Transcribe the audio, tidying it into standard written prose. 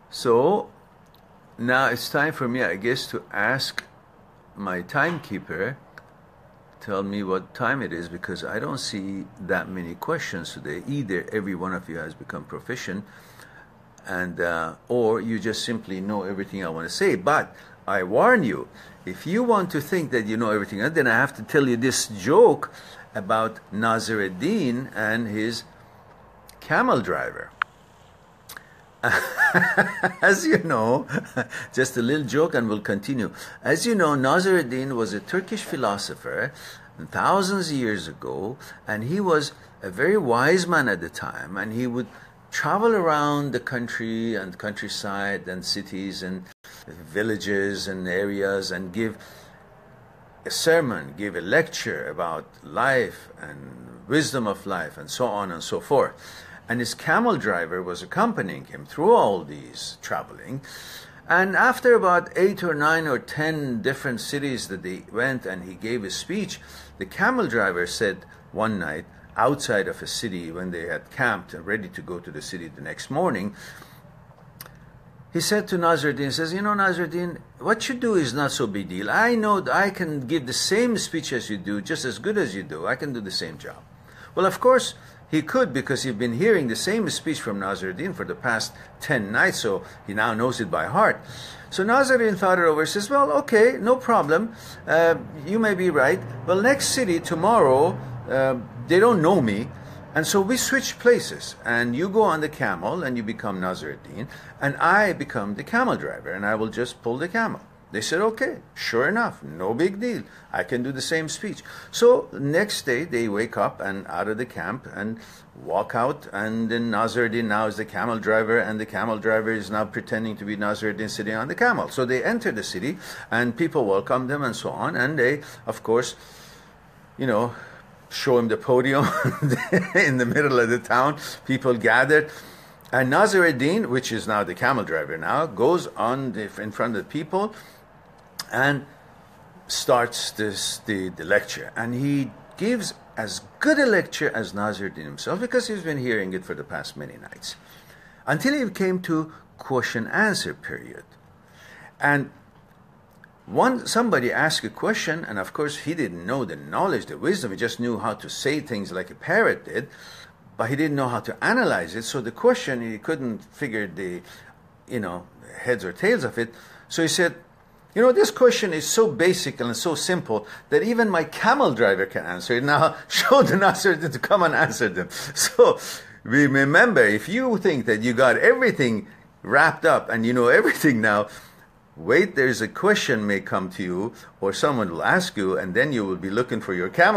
So now it's time for me, I guess, to ask my timekeeper, tell me what time it is, because I don't see that many questions today. Either every one of you has become proficient, and or you just simply know everything I want to say. But I warn you, if you want to think that you know everything, then I have to tell you this joke about Naser and his camel driver. As you know, just a little joke and we'll continue. As you know, Naser was a Turkish philosopher thousands of years ago, and he was a very wise man at the time, and he would travel around the country and countryside and cities and villages and areas and give a sermon, give a lecture about life and wisdom of life and so on and so forth. And his camel driver was accompanying him through all these traveling. And after about 8 or 9 or 10 different cities that they went and he gave a speech, the camel driver said one night, outside of a city when they had camped and ready to go to the city the next morning, he said to Naser, says, you know, Naser, what you do is not so big deal. I know that I can give the same speech as you do, just as good as you do. I can do the same job. Well, of course, he could, because he'd been hearing the same speech from Naser for the past 10 nights, so he now knows it by heart. So Naser thought it over, says, well, okay, no problem. You may be right. Well, next city, tomorrow, they don't know me. And so we switch places, and you go on the camel and you become Naser, and I become the camel driver, and I will just pull the camel. They said, okay, sure enough, no big deal. I can do the same speech. So next day they wake up and out of the camp and walk out, and then Naser now is the camel driver, and the camel driver is now pretending to be Naser sitting on the camel. So they enter the city and people welcome them and so on, and they, of course, you know, show him the podium in the middle of the town. People gathered. And Naser, which is now the camel driver now, goes on in front of the people and starts the lecture. And he gives as good a lecture as Naser himself, because he's been hearing it for the past many nights, until he came to question-answer period. And somebody asked a question, and of course he didn't know the knowledge, the wisdom. He just knew how to say things like a parrot did, but he didn't know how to analyze it. So the question, he couldn't figure the, heads or tails of it. So he said, this question is so basic and so simple that even my camel driver can answer it. Now show the Naser to come and answer them. So remember, if you think that you got everything wrapped up and you know everything now, wait, there's a question may come to you, or someone will ask you, and then you will be looking for your camel.